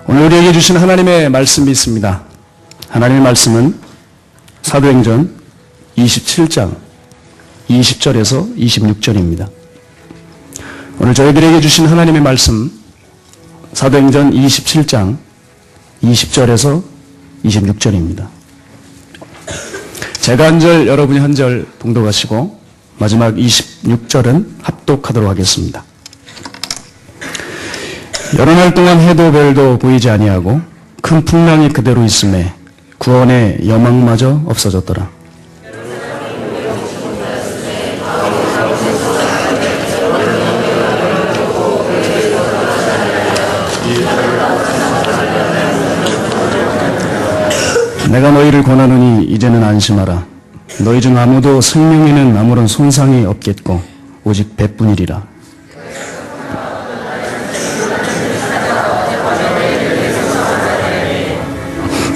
오늘 우리에게 주신 하나님의 말씀이 있습니다. 하나님의 말씀은 사도행전 27장 20절에서 26절입니다. 오늘 저희들에게 주신 하나님의 말씀 사도행전 27장 20절에서 26절입니다. 제가 한 절, 여러분이 한 절 봉독하시고 마지막 26절은 합독하도록 하겠습니다. 여러 날 동안 해도 별도 보이지 아니하고 큰 풍랑이 그대로 있음에 구원의 여망마저 없어졌더라. 내가 너희를 권하노니 이제는 안심하라. 너희 중 아무도 생명에는 아무런 손상이 없겠고 오직 배뿐이리라.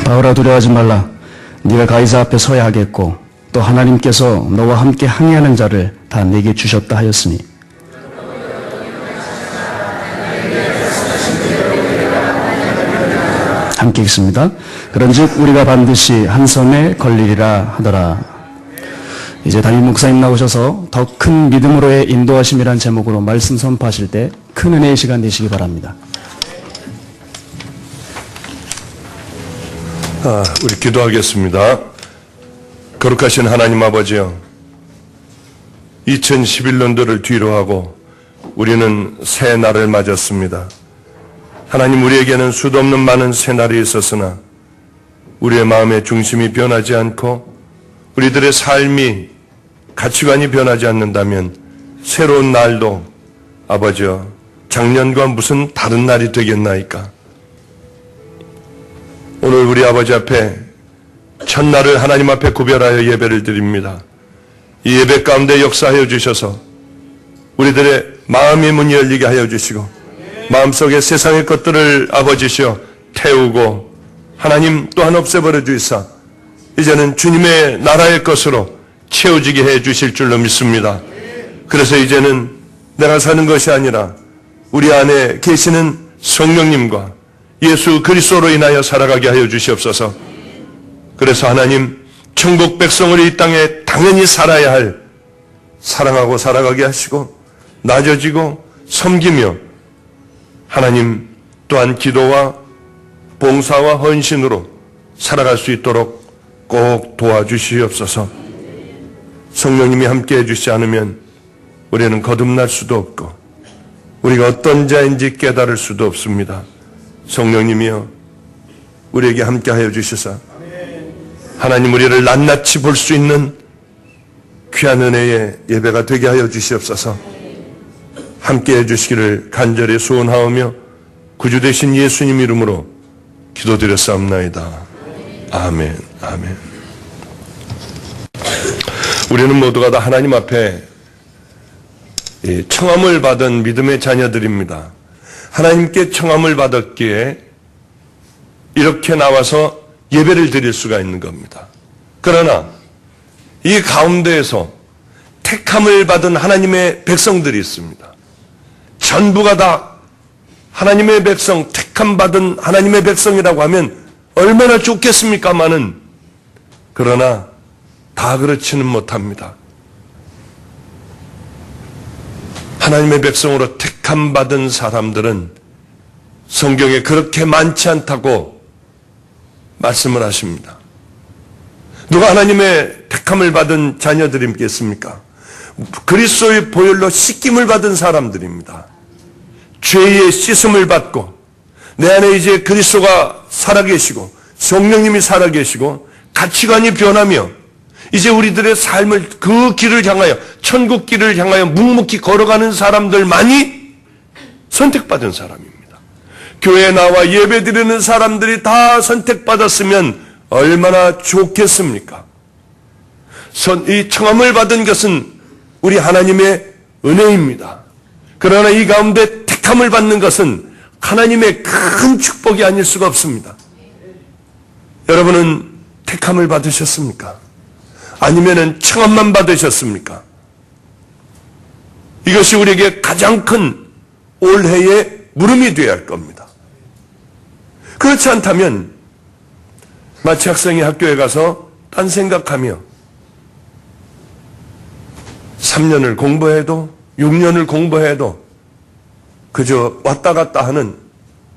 바울아, 두려워하지 말라. 네가 가이사 앞에 서야 하겠고 또 하나님께서 너와 함께 항해하는 자를 다 내게 주셨다 하였으니 함께 읽습니다. 그런즉 우리가 반드시 한 섬에 걸리리라 하더라. 이제 담임 목사님 나오셔서 더 큰 믿음으로의 인도하심이란 제목으로 말씀 선포하실 때 큰 은혜의 시간 되시기 바랍니다. 우리 기도하겠습니다. 거룩하신 하나님 아버지요, 2011년도를 뒤로 하고 우리는 새 날을 맞았습니다. 하나님, 우리에게는 수도 없는 많은 새날이 있었으나 우리의 마음의 중심이 변하지 않고 우리들의 삶이 가치관이 변하지 않는다면 새로운 날도 아버지요, 작년과 무슨 다른 날이 되겠나이까? 오늘 우리 아버지 앞에 첫날을 하나님 앞에 구별하여 예배를 드립니다. 이 예배 가운데 역사하여 주셔서 우리들의 마음의 문이 열리게 하여 주시고 마음속에 세상의 것들을 아버지시여 태우고 하나님 또한 없애버려 주시사 이제는 주님의 나라의 것으로 채워지게 해 주실 줄로 믿습니다. 그래서 이제는 내가 사는 것이 아니라 우리 안에 계시는 성령님과 예수 그리스도로 인하여 살아가게 하여 주시옵소서. 그래서 하나님, 천국 백성을 이 땅에 당연히 살아야 할 사랑하고 살아가게 하시고 낮아지고 섬기며 하나님 또한 기도와 봉사와 헌신으로 살아갈 수 있도록 꼭 도와주시옵소서. 성령님이 함께해 주시지 않으면 우리는 거듭날 수도 없고 우리가 어떤 자인지 깨달을 수도 없습니다. 성령님이여, 우리에게 함께하여 주시사 하나님, 우리를 낱낱이 볼 수 있는 귀한 은혜의 예배가 되게 하여 주시옵소서. 함께해 주시기를 간절히 소원하오며 구주 되신 예수님 이름으로 기도드렸사옵나이다. 아멘. 아멘. 우리는 모두가 다 하나님 앞에 청함을 받은 믿음의 자녀들입니다. 하나님께 청함을 받았기에 이렇게 나와서 예배를 드릴 수가 있는 겁니다. 그러나 이 가운데에서 택함을 받은 하나님의 백성들이 있습니다. 전부가 다 하나님의 백성, 택함 받은 하나님의 백성이라고 하면 얼마나 좋겠습니까마는, 그러나 다 그렇지는 못합니다. 하나님의 백성으로 택함 받은 사람들은 성경에 그렇게 많지 않다고 말씀을 하십니다. 누가 하나님의 택함을 받은 자녀들이겠습니까? 그리스도의 보혈로 씻김을 받은 사람들입니다. 죄의 씻음을 받고 내 안에 이제 그리스도가 살아계시고 성령님이 살아계시고 가치관이 변하며 이제 우리들의 삶을 그 길을 향하여, 천국 길을 향하여 묵묵히 걸어가는 사람들만이 선택받은 사람입니다. 교회에 나와 예배드리는 사람들이 다 선택받았으면 얼마나 좋겠습니까? 이 청함을 받은 것은 우리 하나님의 은혜입니다. 그러나 이 가운데 택함을 받는 것은 하나님의 큰 축복이 아닐 수가 없습니다. 여러분은 택함을 받으셨습니까? 아니면은 청함만 받으셨습니까? 이것이 우리에게 가장 큰 올해의 물음이 되어야 할 겁니다. 그렇지 않다면 마치 학생이 학교에 가서 딴 생각하며 3년을 공부해도 6년을 공부해도 그저 왔다 갔다 하는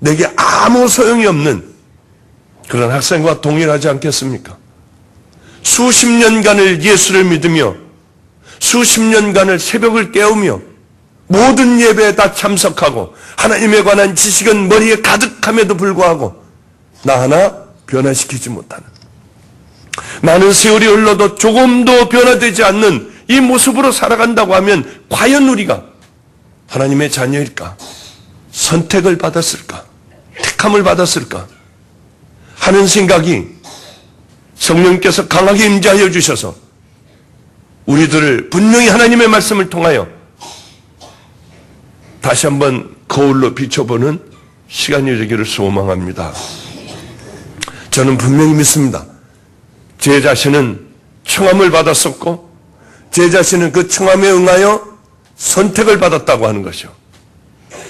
내게 아무 소용이 없는 그런 학생과 동일하지 않겠습니까? 수십 년간을 예수를 믿으며 수십 년간을 새벽을 깨우며 모든 예배에 다 참석하고 하나님에 관한 지식은 머리에 가득함에도 불구하고 나 하나 변화시키지 못하는, 많은 세월이 흘러도 조금도 변화되지 않는 이 모습으로 살아간다고 하면 과연 우리가 하나님의 자녀일까? 선택을 받았을까? 택함을 받았을까? 하는 생각이 성령께서 강하게 임재하여 주셔서 우리들을 분명히 하나님의 말씀을 통하여 다시 한번 거울로 비춰보는 시간이 되기를 소망합니다. 저는 분명히 믿습니다. 제 자신은 청함을 받았었고 제 자신은 그 청함에 응하여 선택을 받았다고 하는 것이요.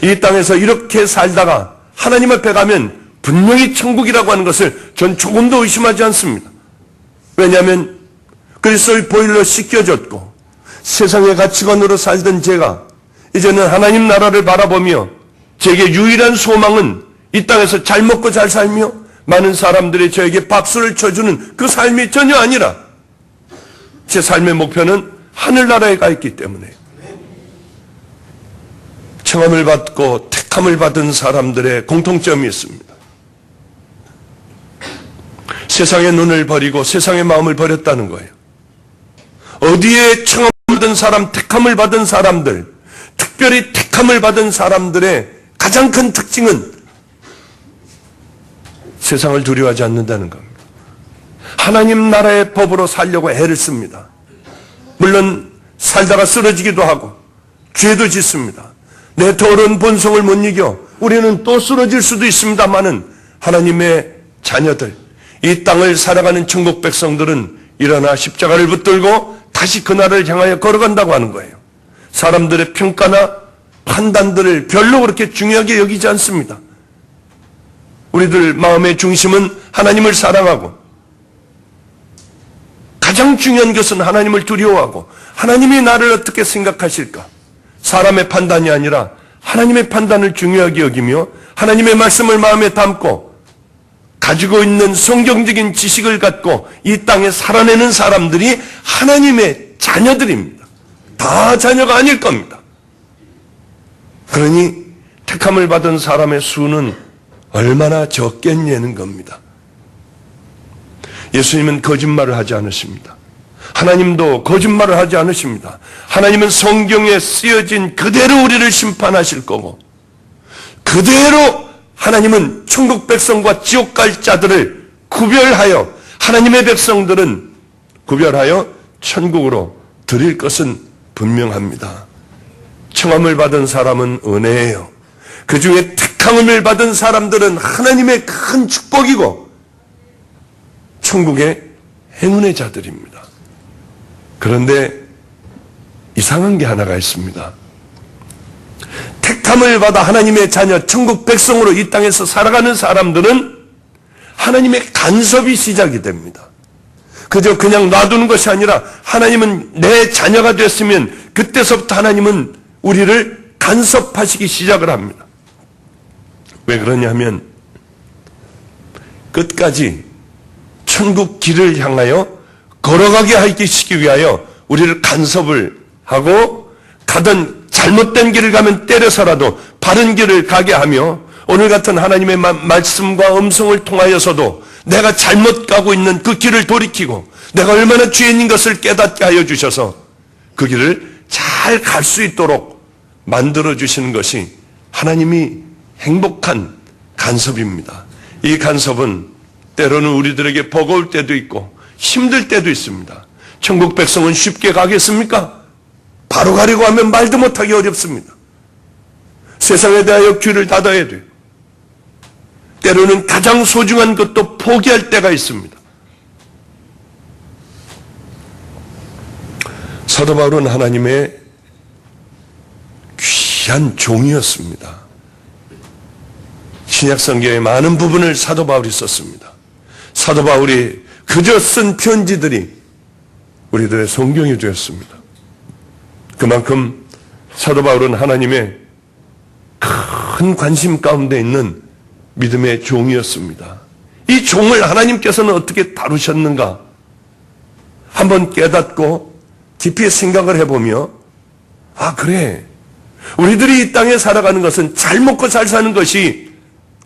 이 땅에서 이렇게 살다가 하나님 앞에 가면 분명히 천국이라고 하는 것을 전 조금도 의심하지 않습니다. 왜냐하면 그리스도의 보혈로 씻겨졌고 세상의 가치관으로 살던 제가 이제는 하나님 나라를 바라보며 제게 유일한 소망은 이 땅에서 잘 먹고 잘 살며 많은 사람들이 저에게 박수를 쳐주는 그 삶이 전혀 아니라 제 삶의 목표는 하늘나라에 가 있기 때문에 청함을 받고 택함을 받은 사람들의 공통점이 있습니다. 세상의 눈을 버리고 세상의 마음을 버렸다는 거예요. 어디에 청함을 받은 사람, 택함을 받은 사람들, 특별히 택함을 받은 사람들의 가장 큰 특징은 세상을 두려워하지 않는다는 겁니다. 하나님 나라의 법으로 살려고 애를 씁니다. 물론 살다가 쓰러지기도 하고 죄도 짓습니다. 내 더러운 본성을 못 이겨 우리는 또 쓰러질 수도 있습니다마는 하나님의 자녀들, 이 땅을 살아가는 천국 백성들은 일어나 십자가를 붙들고 다시 그 나라를 향하여 걸어간다고 하는 거예요. 사람들의 평가나 판단들을 별로 그렇게 중요하게 여기지 않습니다. 우리들 마음의 중심은 하나님을 사랑하고 가장 중요한 것은 하나님을 두려워하고 하나님이 나를 어떻게 생각하실까? 사람의 판단이 아니라 하나님의 판단을 중요하게 여기며 하나님의 말씀을 마음에 담고 가지고 있는 성경적인 지식을 갖고 이 땅에 살아내는 사람들이 하나님의 자녀들입니다. 다 자녀가 아닐 겁니다. 그러니 택함을 받은 사람의 수는 얼마나 적겠냐는 겁니다. 예수님은 거짓말을 하지 않으십니다. 하나님도 거짓말을 하지 않으십니다. 하나님은 성경에 쓰여진 그대로 우리를 심판하실 거고 그대로 하나님은 천국 백성과 지옥 갈 자들을 구별하여 하나님의 백성들은 구별하여 천국으로 드릴 것은 분명합니다. 청함을 받은 사람은 은혜예요. 그 중에 택함을 받은 사람들은 하나님의 큰 축복이고 천국의 행운의 자들입니다. 그런데 이상한 게 하나가 있습니다. 택함을 받아 하나님의 자녀, 천국 백성으로 이 땅에서 살아가는 사람들은 하나님의 간섭이 시작이 됩니다. 그저 그냥 놔두는 것이 아니라 하나님은 내 자녀가 됐으면 그때서부터 하나님은 우리를 간섭하시기 시작을 합니다. 왜 그러냐면 끝까지 천국 길을 향하여 걸어가게 하시기 위하여 우리를 간섭을 하고 가던 잘못된 길을 가면 때려서라도 바른 길을 가게 하며 오늘 같은 하나님의 말씀과 음성을 통하여서도 내가 잘못 가고 있는 그 길을 돌이키고 내가 얼마나 죄인인 것을 깨닫게 하여 주셔서 그 길을 잘 갈 수 있도록 만들어 주시는 것이 하나님이 행복한 간섭입니다. 이 간섭은 때로는 우리들에게 버거울 때도 있고 힘들 때도 있습니다. 천국 백성은 쉽게 가겠습니까? 바로 가려고 하면 말도 못하기 어렵습니다. 세상에 대하여 귀를 닫아야 돼요. 때로는 가장 소중한 것도 포기할 때가 있습니다. 사도 바울은 하나님의 귀한 종이었습니다. 신약 성경의 많은 부분을 사도 바울이 썼습니다. 사도 바울이 그저 쓴 편지들이 우리들의 성경이 되었습니다. 그만큼 사도 바울은 하나님의 큰 관심 가운데 있는 믿음의 종이었습니다. 이 종을 하나님께서는 어떻게 다루셨는가 한번 깨닫고 깊이 생각을 해보며, 아 그래, 우리들이 이 땅에 살아가는 것은 잘 먹고 잘 사는 것이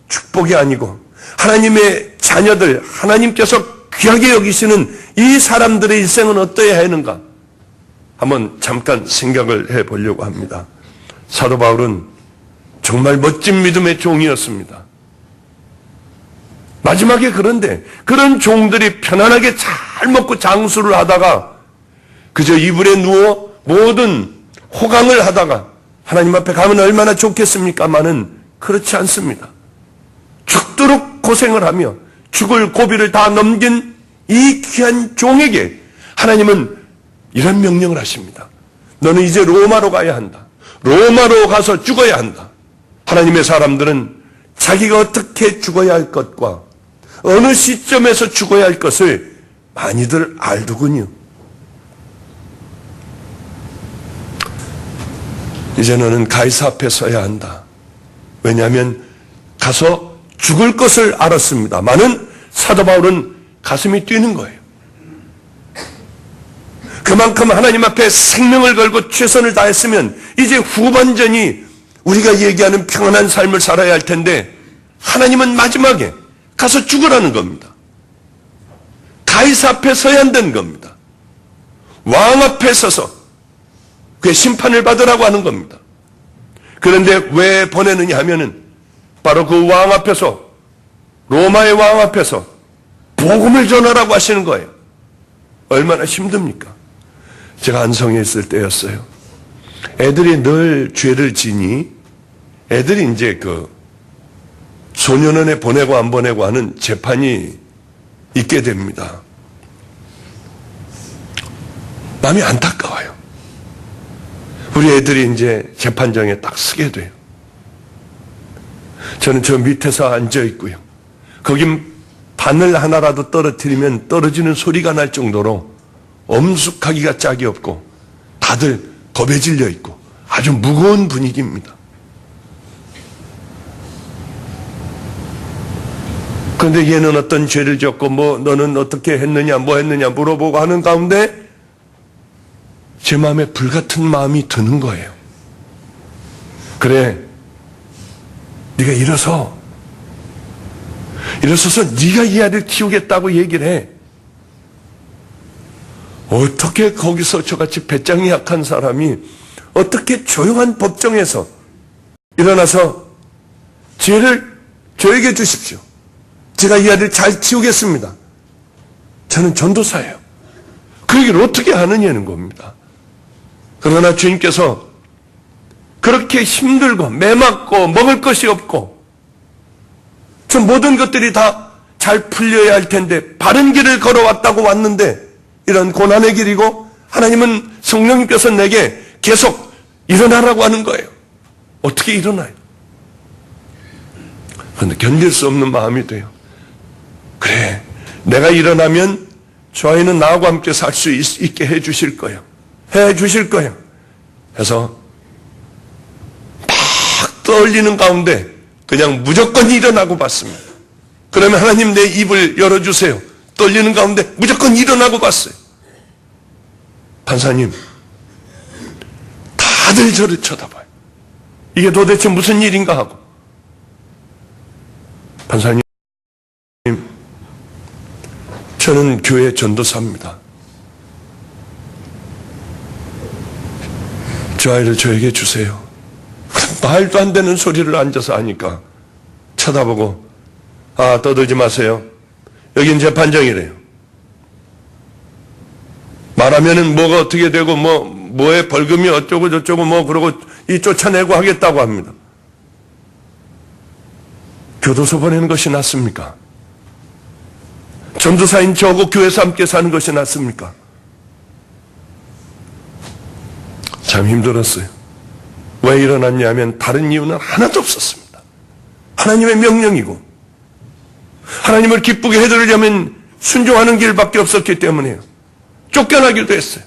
축복이 아니고 하나님의 자녀들, 하나님께서 귀하게 여기시는 이 사람들의 일생은 어떠해야 하는가 한번 잠깐 생각을 해보려고 합니다. 사도 바울은 정말 멋진 믿음의 종이었습니다. 마지막에 그런데 그런 종들이 편안하게 잘 먹고 장수를 하다가 그저 이불에 누워 모든 호강을 하다가 하나님 앞에 가면 얼마나 좋겠습니까마는 그렇지 않습니다. 죽도록 고생을 하며 죽을 고비를 다 넘긴 이 귀한 종에게 하나님은 이런 명령을 하십니다. 너는 이제 로마로 가야 한다. 로마로 가서 죽어야 한다. 하나님의 사람들은 자기가 어떻게 죽어야 할 것과 어느 시점에서 죽어야 할 것을 많이들 알더군요. 이제 너는 가이사 앞에 서야 한다. 왜냐하면 가서 죽을 것을 알았습니다만은 사도 바울은 가슴이 뛰는 거예요. 그만큼 하나님 앞에 생명을 걸고 최선을 다했으면 이제 후반전이 우리가 얘기하는 평안한 삶을 살아야 할 텐데 하나님은 마지막에 가서 죽으라는 겁니다. 가이사 앞에 서야 한다는 겁니다. 왕 앞에 서서 그의 심판을 받으라고 하는 겁니다. 그런데 왜 보내느냐 하면은 바로 그 왕 앞에서, 로마의 왕 앞에서 복음을 전하라고 하시는 거예요. 얼마나 힘듭니까? 제가 안성에 있을 때였어요. 애들이 늘 죄를 지니 애들이 이제 그 소년원에 보내고 안 보내고 하는 재판이 있게 됩니다. 마음이 안타까워요. 우리 애들이 이제 재판정에 딱 서게 돼요. 저는 저 밑에서 앉아 있고요. 거긴 바늘 하나라도 떨어뜨리면 떨어지는 소리가 날 정도로 엄숙하기가 짝이 없고 다들 겁에 질려 있고 아주 무거운 분위기입니다. 그런데 얘는 어떤 죄를 졌고 뭐 너는 어떻게 했느냐 뭐 했느냐 물어보고 하는 가운데 제 마음에 불같은 마음이 드는 거예요. 그래, 네가 일어서서 네가 이 아이를 키우겠다고 얘기를 해. 어떻게 거기서 저같이 배짱이 약한 사람이 어떻게 조용한 법정에서 일어나서 죄를 저에게 주십시오. 제가 이 아이를 잘 키우겠습니다. 저는 전도사예요. 그 얘기를 어떻게 하느냐는 겁니다. 그러나 주님께서 그렇게 힘들고 매맞고 먹을 것이 없고 저 모든 것들이 다 잘 풀려야 할 텐데 바른 길을 걸어왔다고 왔는데 이런 고난의 길이고 하나님은 성령님께서 내게 계속 일어나라고 하는 거예요. 어떻게 일어나요? 그런데 견딜 수 없는 마음이 돼요. 그래, 내가 일어나면 저 아이는 나하고 함께 살 수 있게 해 주실 거예요. 해 주실 거예요. 해서 막 떠올리는 가운데 그냥 무조건 일어나고 봤습니다. 그러면 하나님 내 입을 열어주세요. 떨리는 가운데 무조건 일어나고 봤어요. 판사님, 다들 저를 쳐다봐요. 이게 도대체 무슨 일인가 하고. 판사님, 저는 교회 전도사입니다. 저 아이를 저에게 주세요. 말도 안 되는 소리를 앉아서 하니까 쳐다보고, 아, 떠들지 마세요. 여긴 재판정이래요. 말하면은 뭐가 어떻게 되고 뭐에 벌금이 어쩌고 저쩌고 그러고 이 쫓아내고 하겠다고 합니다. 교도소 보내는 것이 낫습니까? 전도사인 저하고 교회에서 함께 사는 것이 낫습니까? 참 힘들었어요. 왜 일어났냐 하면 다른 이유는 하나도 없었습니다. 하나님의 명령이고 하나님을 기쁘게 해드리려면 순종하는 길밖에 없었기 때문에요. 쫓겨나기도 했어요.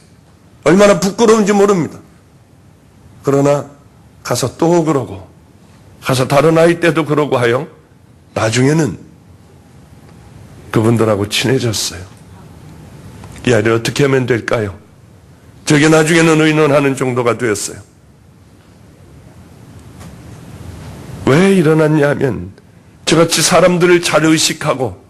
얼마나 부끄러운지 모릅니다. 그러나 가서 또 그러고 가서 다른 아이 때도 그러고 하여 나중에는 그분들하고 친해졌어요. 이 아이를 어떻게 하면 될까요? 저게 나중에는 의논하는 정도가 되었어요. 왜 일어났냐 하면 저같이 사람들을 잘 의식하고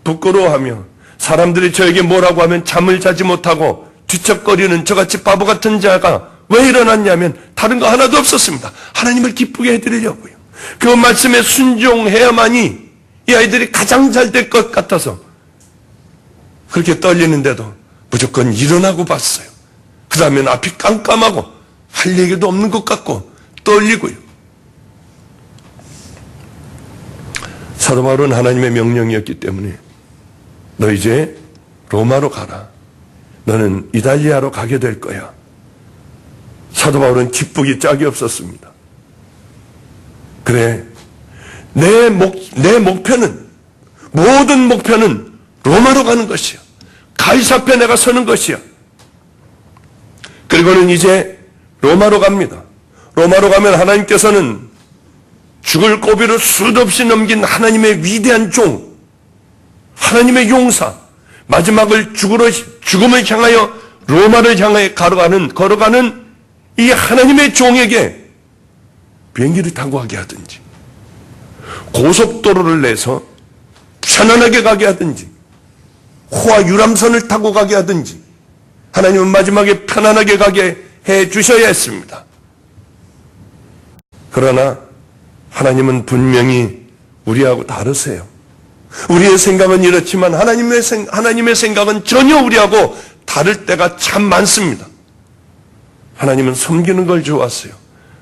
부끄러워하며 사람들이 저에게 뭐라고 하면 잠을 자지 못하고 뒤척거리는 저같이 바보 같은 자가 왜 일어났냐면 다른 거 하나도 없었습니다. 하나님을 기쁘게 해드리려고요. 그 말씀에 순종해야만이 이 아이들이 가장 잘 될 것 같아서 그렇게 떨리는데도 무조건 일어나고 봤어요. 그 다음엔 앞이 깜깜하고 할 얘기도 없는 것 같고 떨리고요. 사도 바울은 하나님의 명령이었기 때문에 너 이제 로마로 가라. 너는 이달리아로 가게 될 거야. 사도 바울은 기쁘기 짝이 없었습니다. 그래, 내 목표는, 모든 목표는 로마로 가는 것이야. 가이사 앞에 내가 서는 것이야. 그리고는 이제 로마로 갑니다. 로마로 가면 하나님께서는 죽을 고비를 수도 없이 넘긴 하나님의 위대한 종, 하나님의 용사, 마지막을 죽음을 향하여 로마를 향해 걸어가는 이 하나님의 종에게 비행기를 타고 가게 하든지 고속도로를 내서 편안하게 가게 하든지 호화 유람선을 타고 가게 하든지 하나님은 마지막에 편안하게 가게 해 주셔야 했습니다. 그러나 하나님은 분명히 우리하고 다르세요. 우리의 생각은 이렇지만 하나님의 생각은 전혀 우리하고 다를 때가 참 많습니다. 하나님은 섬기는 걸 좋아하세요.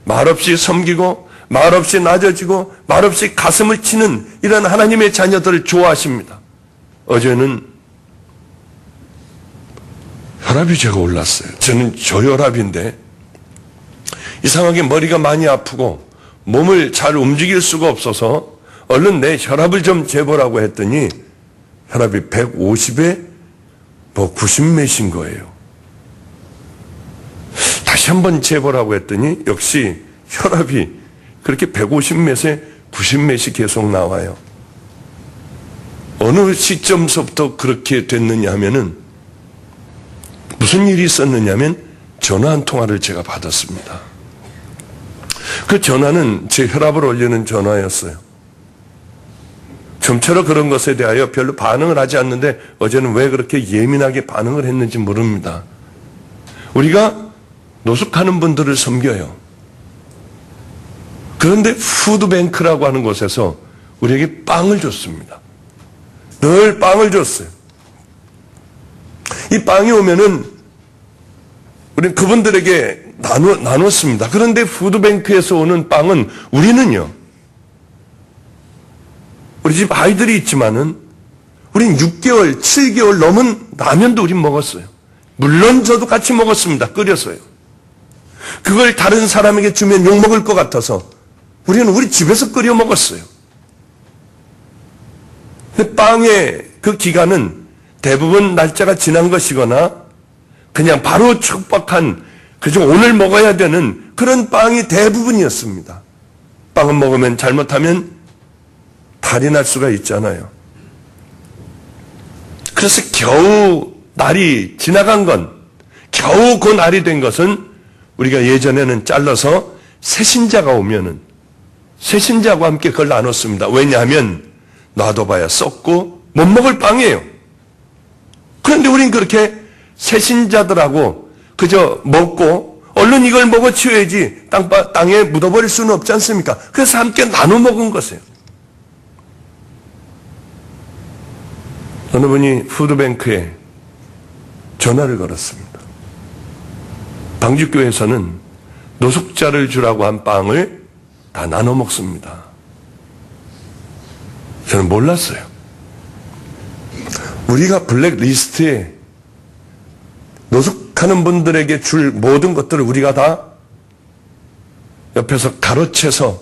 말없이 섬기고 말없이 낮아지고 말없이 가슴을 치는 이런 하나님의 자녀들을 좋아하십니다. 어제는 혈압이 제가 올랐어요. 저는 저혈압인데 이상하게 머리가 많이 아프고 몸을 잘 움직일 수가 없어서 얼른 내 혈압을 좀 재보라고 했더니 혈압이 150에 90몇인 거예요. 다시 한번 재보라고 했더니 역시 혈압이 그렇게 150몇에 90몇이 계속 나와요. 어느 시점서부터 그렇게 됐느냐 하면은 무슨 일이 있었느냐면 전화 한 통화를 제가 받았습니다. 그 전화는 제 혈압을 올리는 전화였어요. 좀처럼 그런 것에 대하여 별로 반응을 하지 않는데 어제는 왜 그렇게 예민하게 반응을 했는지 모릅니다. 우리가 노숙하는 분들을 섬겨요. 그런데 푸드뱅크라고 하는 곳에서 우리에게 빵을 줬습니다. 늘 빵을 줬어요. 이 빵이 오면은 우리는 그분들에게 나눴습니다. 그런데 푸드뱅크에서 오는 빵은 우리는요, 우리 집 아이들이 있지만은 우린 6개월, 7개월 넘은 라면도 우린 먹었어요. 물론 저도 같이 먹었습니다. 끓여서요. 그걸 다른 사람에게 주면 욕먹을 것 같아서 우리는 우리 집에서 끓여 먹었어요. 근데 빵의 그 기간은 대부분 날짜가 지난 것이거나 그냥 바로 촉박한 그저 오늘 먹어야 되는 그런 빵이 대부분이었습니다. 빵은 먹으면 잘못하면 탈이 날 수가 있잖아요. 그래서 겨우 날이 지나간 건, 겨우 그 날이 된 것은 우리가 예전에는 잘라서 새신자가 오면은 새신자와 함께 그걸 나눴습니다. 왜냐하면 놔둬봐야 썩고 못 먹을 빵이에요. 그런데 우린 그렇게 새신자들하고 그저 먹고 얼른 이걸 먹어 치워야지 땅에 묻어버릴 수는 없지 않습니까? 그래서 함께 나눠 먹은 것이에요. 어느 분이 푸드뱅크에 전화를 걸었습니다. 방주교에서는 노숙자를 주라고 한 빵을 다 나눠 먹습니다. 저는 몰랐어요. 우리가 블랙리스트에 노숙하는 분들에게 줄 모든 것들을 우리가 다 옆에서 가로채서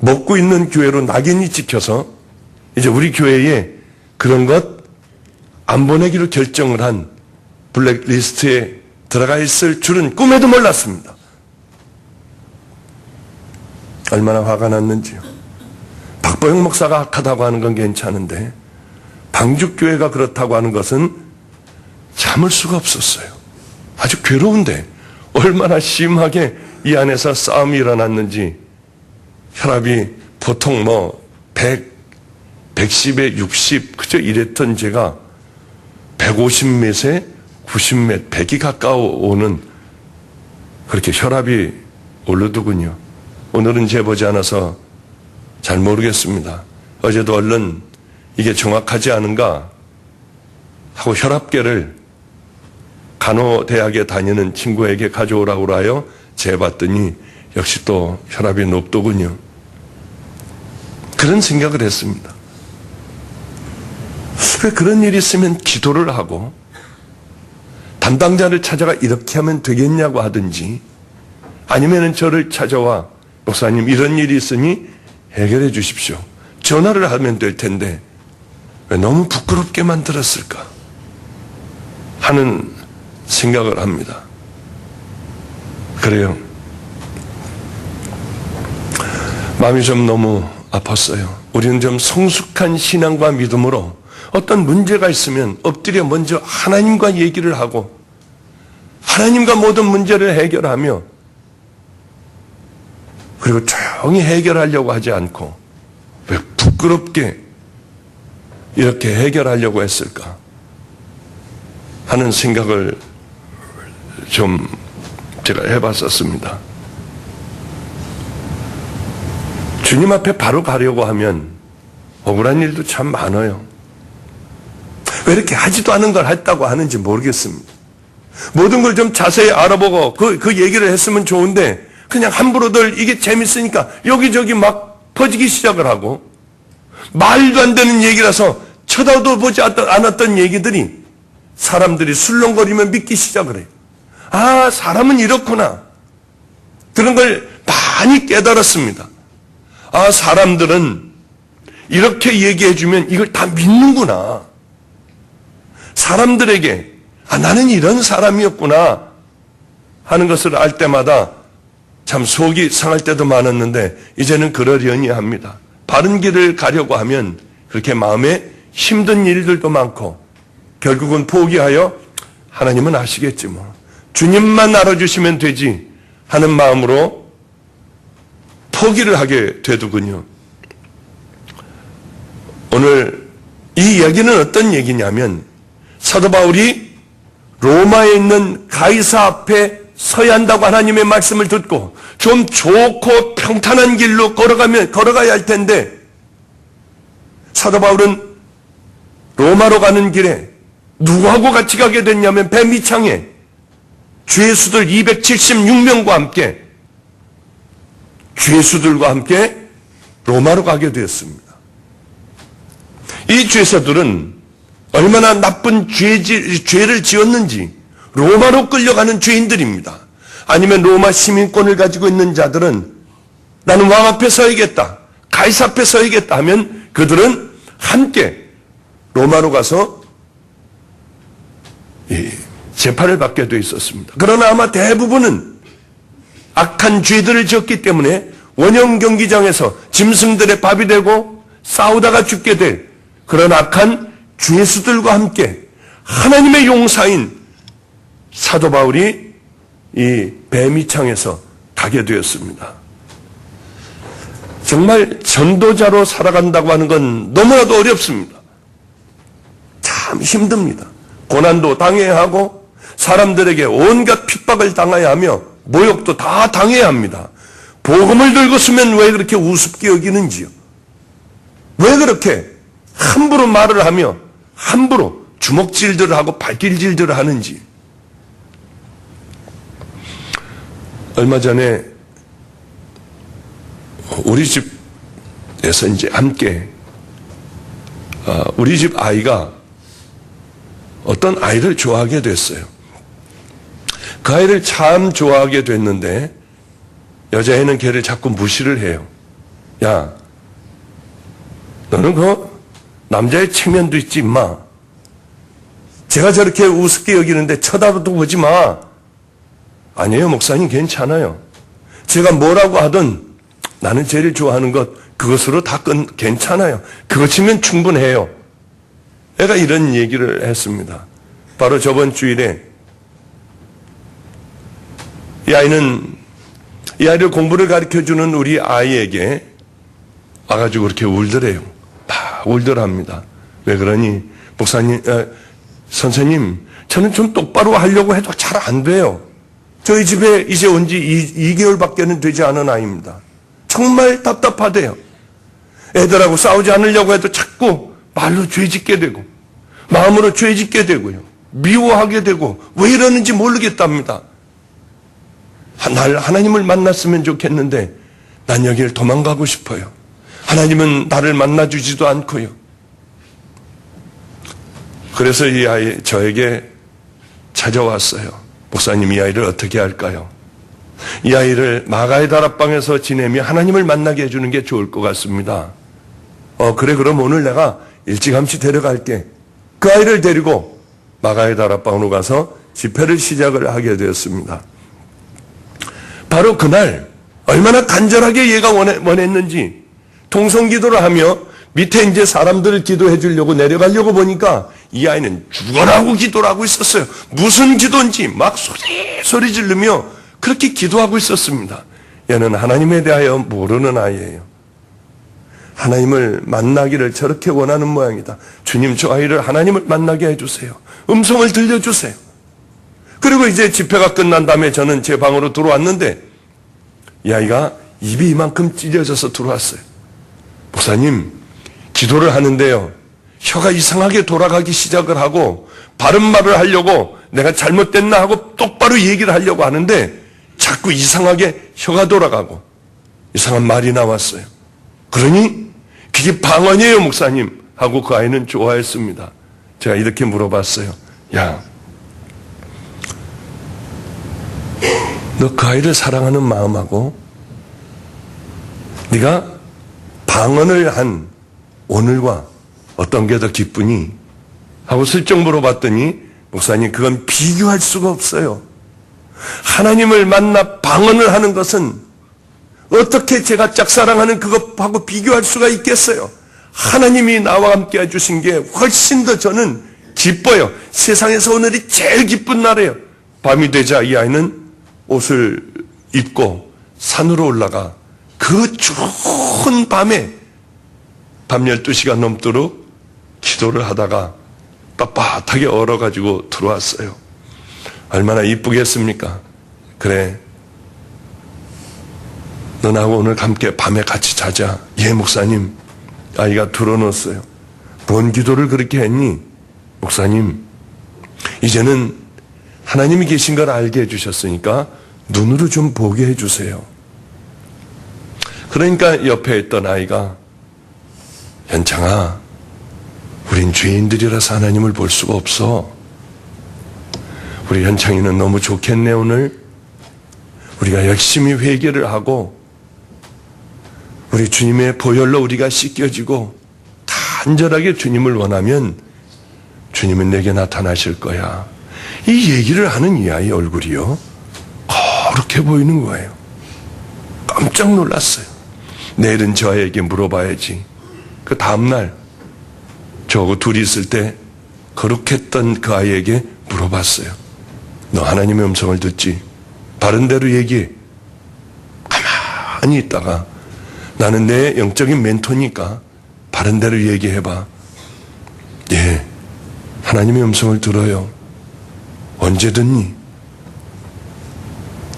먹고 있는 교회로 낙인이 찍혀서 이제 우리 교회에 그런 것 안 보내기로 결정을 한 블랙리스트에 들어가 있을 줄은 꿈에도 몰랐습니다. 얼마나 화가 났는지요. 박보영 목사가 악하다고 하는 건 괜찮은데 방죽교회가 그렇다고 하는 것은 참을 수가 없었어요. 아주 괴로운데 얼마나 심하게 이 안에서 싸움이 일어났는지. 혈압이 보통 100, 110에 60 그저 이랬던 제가 150몇에 90몇, 100이 가까워 오는 그렇게 혈압이 오르더군요. 오늘은 재보지 않아서 잘 모르겠습니다. 어제도 얼른 이게 정확하지 않은가 하고 혈압계를 간호대학에 다니는 친구에게 가져오라고 하여 재봤더니 역시 또 혈압이 높더군요. 그런 생각을 했습니다. 왜 그런 일이 있으면 기도를 하고 담당자를 찾아가 이렇게 하면 되겠냐고 하든지 아니면 저를 찾아와 목사님 이런 일이 있으니 해결해 주십시오. 전화를 하면 될 텐데 왜 너무 부끄럽게 만들었을까 하는 생각을 합니다. 그래요. 마음이 좀 너무 아팠어요. 우리는 좀 성숙한 신앙과 믿음으로 어떤 문제가 있으면 엎드려 먼저 하나님과 얘기를 하고 하나님과 모든 문제를 해결하며 그리고 조용히 해결하려고 하지 않고 왜 부끄럽게 이렇게 해결하려고 했을까 하는 생각을 좀 제가 해봤었습니다. 주님 앞에 바로 가려고 하면 억울한 일도 참 많아요. 왜 이렇게 하지도 않은 걸 했다고 하는지 모르겠습니다. 모든 걸 좀 자세히 알아보고 그 얘기를 했으면 좋은데 그냥 함부로들 이게 재밌으니까 여기저기 막 퍼지기 시작을 하고 말도 안 되는 얘기라서 쳐다도 보지 않았던 얘기들이 사람들이 술렁거리며 믿기 시작을 해요. 아, 사람은 이렇구나. 그런 걸 많이 깨달았습니다. 아, 사람들은 이렇게 얘기해주면 이걸 다 믿는구나. 사람들에게 아, 나는 이런 사람이었구나 하는 것을 알 때마다 참 속이 상할 때도 많았는데 이제는 그러려니 합니다. 바른 길을 가려고 하면 그렇게 마음에 힘든 일들도 많고 결국은 포기하여 하나님은 아시겠지 뭐 주님만 알아주시면 되지 하는 마음으로 포기를 하게 되더군요. 오늘 이 얘기는 어떤 얘기냐면 사도 바울이 로마에 있는 가이사 앞에 서야 한다고 하나님의 말씀을 듣고 좀 좋고 평탄한 길로 걸어가야 할 텐데 사도 바울은 로마로 가는 길에 누구하고 같이 가게 됐냐면 배 밑창에 죄수들 276명과 함께 죄수들과 함께 로마로 가게 되었습니다. 이 죄수들은 얼마나 나쁜 죄를 지었는지 로마로 끌려가는 죄인들입니다. 아니면 로마 시민권을 가지고 있는 자들은 나는 왕 앞에 서야겠다, 가이사 앞에 서야겠다 하면 그들은 함께 로마로 가서 재판을 받게 되어 있었습니다. 그러나 아마 대부분은 악한 죄들을 지었기 때문에 원형 경기장에서 짐승들의 밥이 되고 싸우다가 죽게 될 그런 악한 죄수들과 함께 하나님의 용사인 사도 바울이 이 배미창에서 가게 되었습니다. 정말 전도자로 살아간다고 하는 건 너무나도 어렵습니다. 참 힘듭니다. 고난도 당해야 하고 사람들에게 온갖 핍박을 당해야 하며 모욕도 다 당해야 합니다. 복음을 들고 서면 왜 그렇게 우습게 여기는지요? 왜 그렇게 함부로 말을 하며 함부로 주먹질들을 하고 발길질들을 하는지. 얼마 전에 우리 집에서 이제 함께 우리 집 아이가 어떤 아이를 좋아하게 됐어요. 그 아이를 참 좋아하게 됐는데 여자애는 걔를 자꾸 무시를 해요. 야, 너는 그 남자의 체면도 있지 임마. 제가 저렇게 우습게 여기는데 쳐다도 보지 마. 아니에요, 목사님 괜찮아요. 제가 뭐라고 하든 나는 제일 좋아하는 것 그것으로 다 괜찮아요. 그것이면 충분해요. 내가 이런 얘기를 했습니다. 바로 저번 주일에 이 아이를 공부를 가르쳐주는 우리 아이에게 와가지고 그렇게 울더래요. 막 울더랍니다. 왜 그러니? 목사님, 선생님, 저는 좀 똑바로 하려고 해도 잘 안 돼요. 저희 집에 이제 온 지 2개월밖에는 되지 않은 아이입니다. 정말 답답하대요. 애들하고 싸우지 않으려고 해도 자꾸 말로 죄짓게 되고 마음으로 죄짓게 되고요. 미워하게 되고 왜 이러는지 모르겠답니다. 날 하나님을 만났으면 좋겠는데 난 여기를 도망가고 싶어요. 하나님은 나를 만나주지도 않고요. 그래서 이 아이 저에게 찾아왔어요. 목사님, 이 아이를 어떻게 할까요? 이 아이를 마가의 다락방에서 지내며 하나님을 만나게 해주는 게 좋을 것 같습니다. 그래, 그럼 오늘 내가 일찌감치 데려갈게. 그 아이를 데리고 마가의 다락방으로 가서 집회를 시작을 하게 되었습니다. 바로 그날 얼마나 간절하게 얘가 원했는지 통성기도를 하며 밑에 이제 사람들을 기도해 주려고 내려가려고 보니까 이 아이는 죽어라고 기도를 하고 있었어요. 무슨 기도인지 막 소리 지르며 그렇게 기도하고 있었습니다. 얘는 하나님에 대하여 모르는 아이예요. 하나님을 만나기를 저렇게 원하는 모양이다. 주님, 저 아이를 하나님을 만나게 해주세요. 음성을 들려주세요. 그리고 이제 집회가 끝난 다음에 저는 제 방으로 들어왔는데 이 아이가 입이 이만큼 찢어져서 들어왔어요. 목사님, 기도를 하는데요, 혀가 이상하게 돌아가기 시작을 하고 바른 말을 하려고 내가 잘못됐나 하고 똑바로 얘기를 하려고 하는데 자꾸 이상하게 혀가 돌아가고 이상한 말이 나왔어요. 그러니 그게 방언이에요, 목사님 하고 그 아이는 좋아했습니다. 제가 이렇게 물어봤어요. 야, 너 그 아이를 사랑하는 마음하고 네가 방언을 한 오늘과 어떤 게 더 기쁘니? 하고 슬쩍 물어봤더니 목사님, 그건 비교할 수가 없어요. 하나님을 만나 방언을 하는 것은 어떻게 제가 짝사랑하는 그것하고 비교할 수가 있겠어요? 하나님이 나와 함께 해주신 게 훨씬 더 저는 기뻐요. 세상에서 오늘이 제일 기쁜 날이에요. 밤이 되자 이 아이는 옷을 입고 산으로 올라가 그 추운 밤에 밤 12시가 넘도록 기도를 하다가 빳빳하게 얼어가지고 들어왔어요. 얼마나 이쁘겠습니까? 그래, 너 나하고 오늘 함께 밤에 같이 자자. 예, 목사님. 아이가 들어놓았어요. 뭔 기도를 그렇게 했니? 목사님, 이제는 하나님이 계신 걸 알게 해주셨으니까 눈으로 좀 보게 해주세요. 그러니까 옆에 있던 아이가, 현창아, 우린 죄인들이라서 하나님을 볼 수가 없어. 우리 현창이는 너무 좋겠네. 오늘 우리가 열심히 회개를 하고 우리 주님의 보혈로 우리가 씻겨지고 간절하게 주님을 원하면 주님은 내게 나타나실 거야. 이 얘기를 하는 이 아이 얼굴이요, 거룩해 보이는 거예요. 깜짝 놀랐어요. 내일은 저 아이에게 물어봐야지. 그 다음날 저하고 둘이 있을 때 거룩했던 그 아이에게 물어봤어요. 너 하나님의 음성을 듣지? 바른 대로 얘기해. 가만히 있다가 나는 내 영적인 멘토니까 바른 대로 얘기해봐. 예, 하나님의 음성을 들어요. 언제 듣니?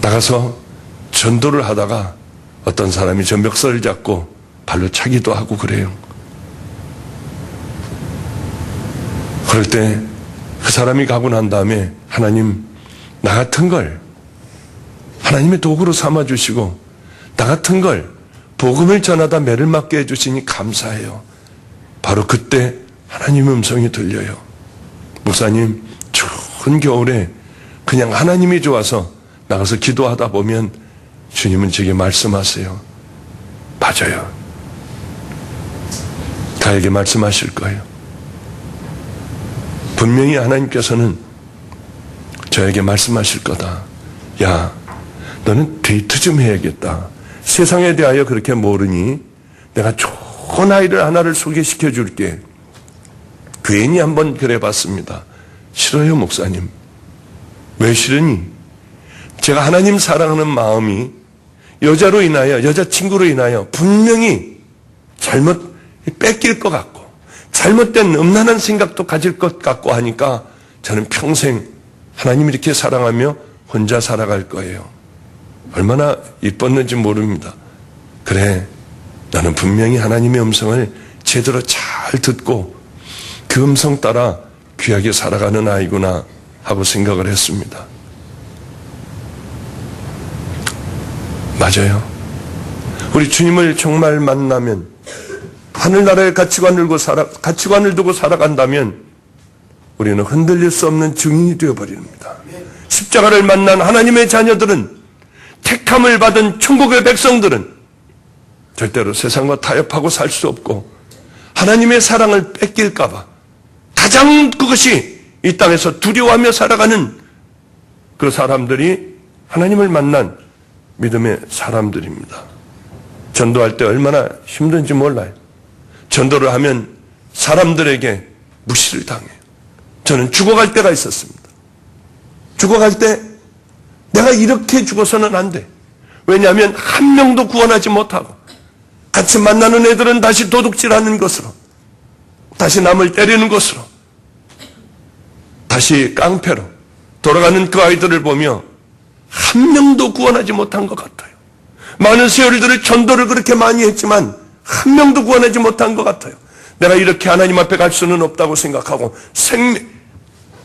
나가서 전도를 하다가 어떤 사람이 저 멱살을 잡고 발로 차기도 하고 그래요. 그럴 때 그 사람이 가고 난 다음에 하나님, 나 같은 걸 하나님의 도구로 삼아주시고 나 같은 걸 복음을 전하다 매를 맞게 해주시니 감사해요. 바로 그때 하나님의 음성이 들려요. 목사님, 추운 겨울에 그냥 하나님이 좋아서 나가서 기도하다 보면 주님은 제게 말씀하세요. 맞아요. 가에게 말씀하실 거예요. 분명히 하나님께서는 저에게 말씀하실 거다. 야, 너는 데이트 좀 해야겠다. 세상에 대하여 그렇게 모르니 내가 좋은 아이를 하나를 소개시켜 줄게. 괜히 한번 그래 봤습니다. 싫어요, 목사님. 왜 싫으니? 제가 하나님 사랑하는 마음이 여자로 인하여, 여자친구로 인하여 분명히 잘못 뺏길 것 같고 잘못된 음란한 생각도 가질 것 같고 하니까 저는 평생 하나님 이렇게 사랑하며 혼자 살아갈 거예요. 얼마나 이뻤는지 모릅니다. 그래, 나는 분명히 하나님의 음성을 제대로 잘 듣고 그 음성 따라 귀하게 살아가는 아이구나 하고 생각을 했습니다. 맞아요. 우리 주님을 정말 만나면 하늘나라의 가치관을 두고 살아간다면 우리는 흔들릴 수 없는 증인이 되어버립니다. 십자가를 만난 하나님의 자녀들은, 택함을 받은 천국의 백성들은 절대로 세상과 타협하고 살 수 없고 하나님의 사랑을 뺏길까봐 가장 그것이 이 땅에서 두려워하며 살아가는 그 사람들이 하나님을 만난 믿음의 사람들입니다. 전도할 때 얼마나 힘든지 몰라요. 전도를 하면 사람들에게 무시를 당해요. 저는 죽어갈 때가 있었습니다. 죽어갈 때 내가 이렇게 죽어서는 안 돼. 왜냐하면 한 명도 구원하지 못하고 같이 만나는 애들은 다시 도둑질하는 것으로, 다시 남을 때리는 것으로, 다시 깡패로 돌아가는 그 아이들을 보며 한 명도 구원하지 못한 것 같아요. 많은 세월들을 전도를 그렇게 많이 했지만 한 명도 구원하지 못한 것 같아요. 내가 이렇게 하나님 앞에 갈 수는 없다고 생각하고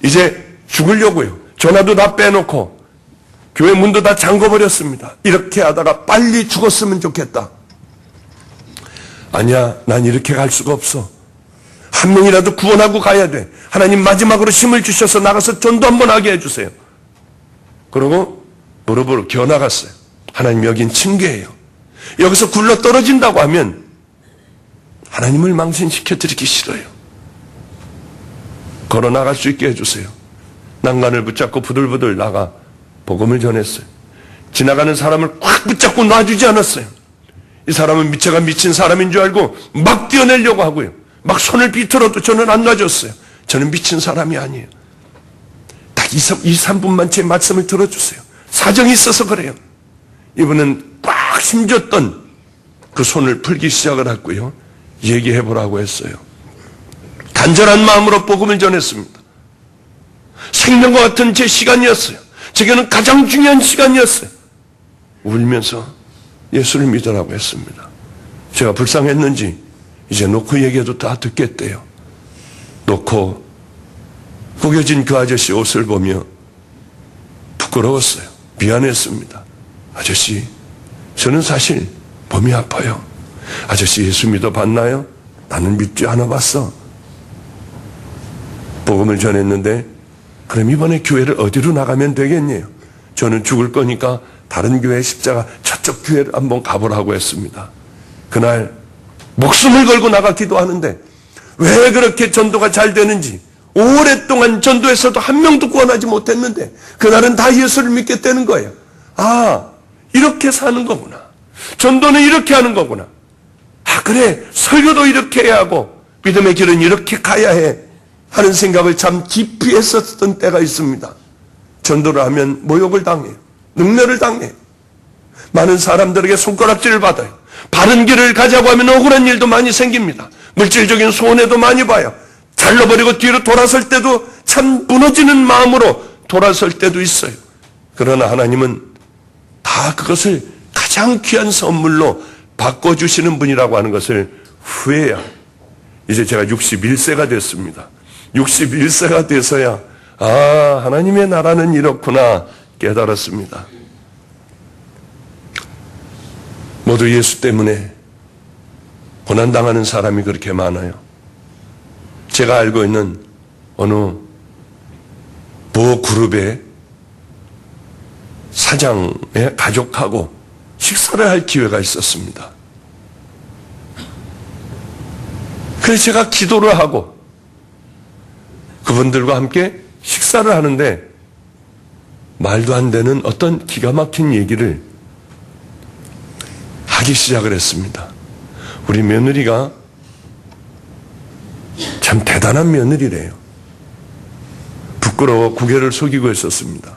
이제 죽으려고요. 전화도 다 빼놓고 교회 문도 다 잠궈버렸습니다. 이렇게 하다가 빨리 죽었으면 좋겠다. 아니야, 난 이렇게 갈 수가 없어. 한 명이라도 구원하고 가야 돼. 하나님 마지막으로 힘을 주셔서 나가서 전도 한번 하게 해주세요. 그러고 무릎으로 기어 나갔어요. 하나님, 여긴 층계예요. 여기서 굴러 떨어진다고 하면 하나님을 망신시켜 드리기 싫어요. 걸어 나갈 수 있게 해주세요. 난간을 붙잡고 부들부들 나가 복음을 전했어요. 지나가는 사람을 꽉 붙잡고 놔주지 않았어요. 이 사람은 미쳐가 미친 사람인 줄 알고 막 뛰어내려고 하고요. 막 손을 비틀어도 저는 안 놔줬어요. 저는 미친 사람이 아니에요. 딱 2, 3분만 제 말씀을 들어주세요. 사정이 있어서 그래요. 이분은 꽉 힘줬던 그 손을 풀기 시작을 했고요. 얘기해보라고 했어요. 간절한 마음으로 복음을 전했습니다. 생명과 같은 제 시간이었어요. 제게는 가장 중요한 시간이었어요. 울면서 예수를 믿으라고 했습니다. 제가 불쌍했는지 이제 놓고 얘기해도 다 듣겠대요. 놓고 구겨진 그 아저씨 옷을 보며 부끄러웠어요. 미안했습니다. 아저씨, 저는 사실 몸이 아파요. 아저씨, 예수 믿어봤나요? 나는 믿지 않아 봤어. 복음을 전했는데, 그럼 이번에 교회를 어디로 나가면 되겠네요. 저는 죽을 거니까 다른 교회 십자가 저쪽 교회를 한번 가보라고 했습니다. 그날 목숨을 걸고 나갔기도 하는데 왜 그렇게 전도가 잘 되는지, 오랫동안 전도에서도 한 명도 구원하지 못했는데 그날은 다 예수를 믿겠다는 거예요. 아, 이렇게 사는 거구나. 전도는 이렇게 하는 거구나. 아, 그래, 설교도 이렇게 해야 하고 믿음의 길은 이렇게 가야 해 하는 생각을 참 깊이 했었던 때가 있습니다. 전도를 하면 모욕을 당해요. 능멸을 당해요. 많은 사람들에게 손가락질을 받아요. 바른 길을 가자고 하면 억울한 일도 많이 생깁니다. 물질적인 손해도 많이 봐요. 잘라버리고 뒤로 돌아설 때도 참 무너지는 마음으로 돌아설 때도 있어요. 그러나 하나님은 다 그것을 가장 귀한 선물로 바꿔주시는 분이라고 하는 것을 후에야, 이제 제가 61세가 됐습니다. 61세가 돼서야 아, 하나님의 나라는 이렇구나 깨달았습니다. 모두 예수 때문에 고난당하는 사람이 그렇게 많아요. 제가 알고 있는 어느 모 그룹의 사장의 가족하고 식사를 할 기회가 있었습니다. 그래서 제가 기도를 하고 그분들과 함께 식사를 하는데 말도 안 되는 어떤 기가 막힌 얘기를 하기 시작을 했습니다. 우리 며느리가 참 대단한 며느리래요. 부끄러워 구개를 속이고 있었습니다.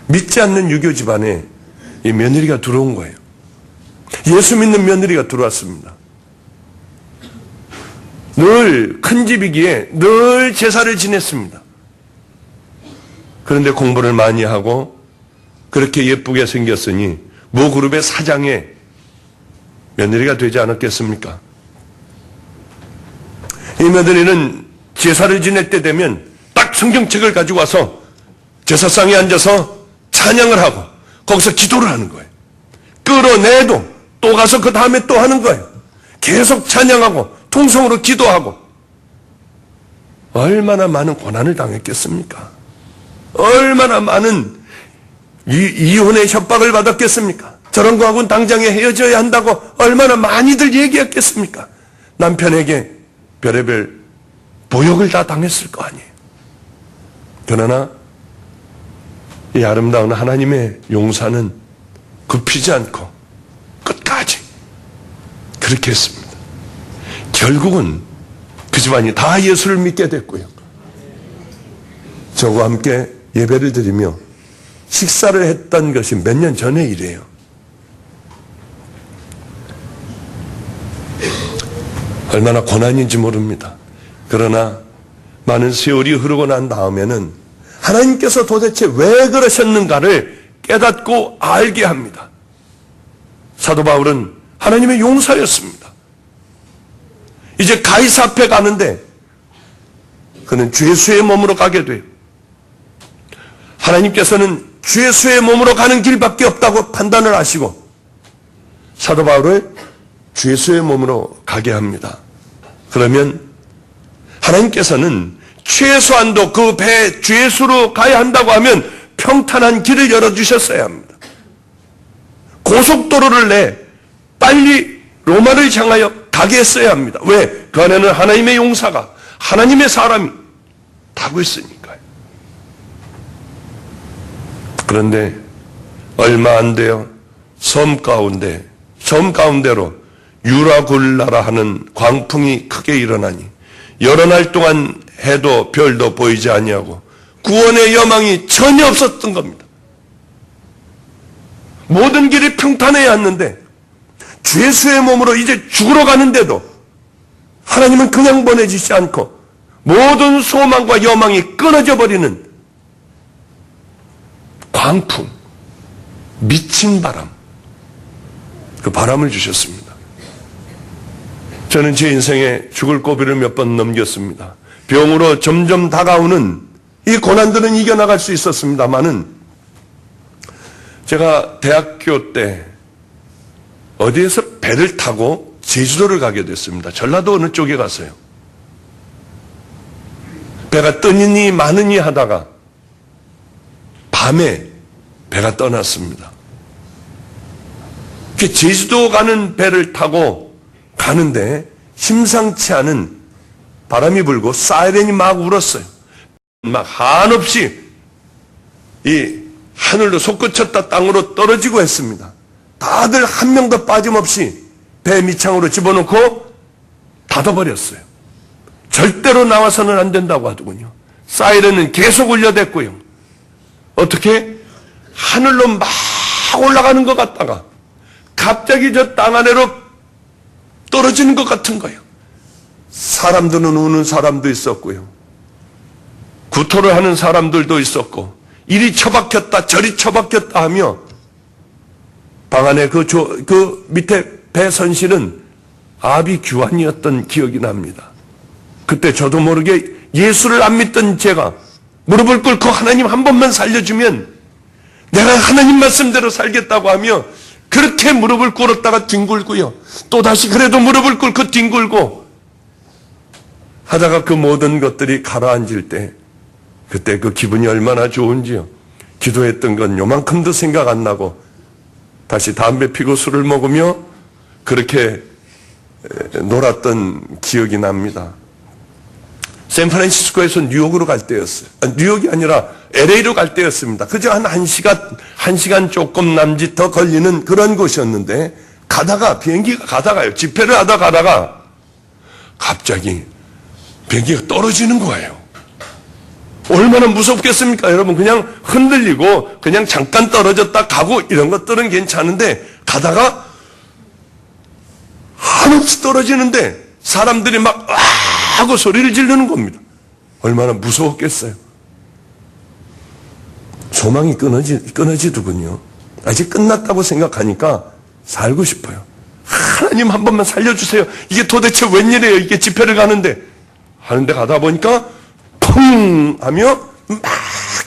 믿지 않는 유교 집안에 이 며느리가 들어온 거예요. 예수 믿는 며느리가 들어왔습니다. 늘 큰 집이기에 늘 제사를 지냈습니다. 그런데 공부를 많이 하고 그렇게 예쁘게 생겼으니 모 그룹의 사장의 며느리가 되지 않았겠습니까? 이 며느리는 제사를 지낼 때 되면 딱 성경책을 가지고 와서 제사상에 앉아서 찬양을 하고 거기서 기도를 하는 거예요. 끌어내도 또 가서 그 다음에 또 하는 거예요. 계속 찬양하고 통성으로 기도하고. 얼마나 많은 고난을 당했겠습니까? 얼마나 많은 이혼의 협박을 받았겠습니까? 저런 거하고는 당장에 헤어져야 한다고 얼마나 많이들 얘기했겠습니까? 남편에게 별의별 보욕을 다 당했을 거 아니에요. 그러나 이 아름다운 하나님의 용사는 굽히지 않고 끝까지 그렇게 했습니다. 결국은 그 집안이 다 예수를 믿게 됐고요. 저와 함께 예배를 드리며 식사를 했던 것이 몇 년 전의 일이에요. 얼마나 고난인지 모릅니다. 그러나 많은 세월이 흐르고 난 다음에는 하나님께서 도대체 왜 그러셨는가를 깨닫고 알게 합니다. 사도 바울은 하나님의 용사였습니다. 이제 가이사 앞에 가는데 그는 죄수의 몸으로 가게 돼요. 하나님께서는 죄수의 몸으로 가는 길밖에 없다고 판단을 하시고 사도 바울을 죄수의 몸으로 가게 합니다. 그러면 하나님께서는 최소한도 그 배 죄수로 가야 한다고 하면 평탄한 길을 열어주셨어야 합니다. 고속도로를 내 빨리 로마를 향하여 가게 했어야 합니다. 왜? 그 안에는 하나님의 용사가 하나님의 사람이 타고 있으니까요. 그런데 얼마 안 돼요. 섬 가운데로 유라굴라라 하는 광풍이 크게 일어나니 여러 날 동안 해도 별도 보이지 아니하고 구원의 여망이 전혀 없었던 겁니다. 모든 길이 평탄해야 했는데 죄수의 몸으로 이제 죽으러 가는데도 하나님은 그냥 보내주지 않고 모든 소망과 여망이 끊어져 버리는 광풍, 미친 바람, 그 바람을 주셨습니다. 저는 제 인생에 죽을 고비를 몇 번 넘겼습니다. 병으로 점점 다가오는 이 고난들은 이겨나갈 수 있었습니다만은 제가 대학교 때 어디에서 배를 타고 제주도를 가게 됐습니다. 전라도 어느 쪽에 갔어요. 배가 뜨느니 마느니 하다가 밤에 배가 떠났습니다. 제주도 가는 배를 타고 가는데 심상치 않은 바람이 불고 사이렌이 막 울었어요. 막 한없이 이 하늘로 솟구쳤다 땅으로 떨어지고 했습니다. 다들 한 명도 빠짐없이 배 밑창으로 집어넣고 닫아버렸어요. 절대로 나와서는 안 된다고 하더군요. 사이렌은 계속 울려댔고요. 어떻게? 하늘로 막 올라가는 것 같다가 갑자기 저 땅 아래로 떨어지는 것 같은 거예요. 사람들은 우는 사람도 있었고요. 구토를 하는 사람들도 있었고 이리 처박혔다 저리 처박혔다 하며 방 안에 그 밑에 배 선실은 아비규환이었던 기억이 납니다. 그때 저도 모르게 예수를 안 믿던 제가 무릎을 꿇고 하나님 한 번만 살려주면 내가 하나님 말씀대로 살겠다고 하며 그렇게 무릎을 꿇었다가 뒹굴고요. 또다시 그래도 무릎을 꿇고 뒹굴고 하다가 그 모든 것들이 가라앉을 때 그때 그 기분이 얼마나 좋은지요. 기도했던 건 요만큼도 생각 안 나고 다시 담배 피고 술을 먹으며 그렇게 놀았던 기억이 납니다. 샌프란시스코에서 뉴욕으로 갈 때였어요. 뉴욕이 아니라 LA로 갈 때였습니다. 그저 한 1시간 조금 남짓 더 걸리는 그런 곳이었는데, 비행기가 가다가요. 집회를 하다 가다가 갑자기 비행기가 떨어지는 거예요. 얼마나 무섭겠습니까? 여러분, 그냥 흔들리고 그냥 잠깐 떨어졌다 가고 이런 것들은 괜찮은데, 가다가 한없이 떨어지는데 사람들이 막 하고 소리를 지르는 겁니다. 얼마나 무서웠겠어요. 소망이 끊어지더군요. 아직 끝났다고 생각하니까 살고 싶어요. 하나님 한 번만 살려주세요. 이게 도대체 웬일이에요? 이게 집회를 가는데 가다 보니까 펑 하며 막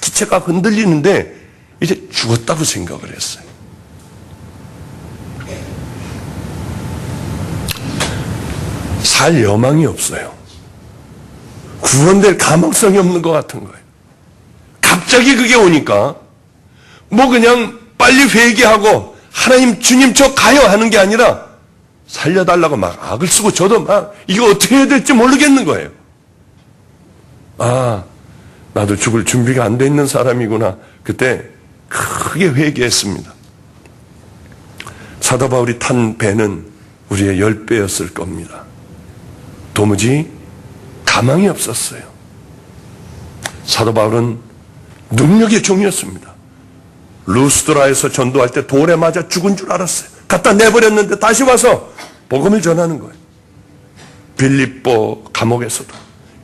기체가 흔들리는데 이제 죽었다고 생각을 했어요. 살 여망이 없어요. 구원될 가망성이 없는 것 같은 거예요. 갑자기 그게 오니까 뭐 그냥 빨리 회개하고 하나님 주님 저 가요 하는 게 아니라 살려달라고 막 악을 쓰고 저도 막 이거 어떻게 해야 될지 모르겠는 거예요. 나도 죽을 준비가 안 돼 있는 사람이구나. 그때 크게 회개했습니다. 사도 바울이 탄 배는 우리의 10배였을 겁니다. 도무지 가망이 없었어요. 사도 바울은 능력의 종이었습니다. 루스드라에서 전도할 때 돌에 맞아 죽은 줄 알았어요. 갖다 내버렸는데 다시 와서 복음을 전하는 거예요. 빌립보 감옥에서도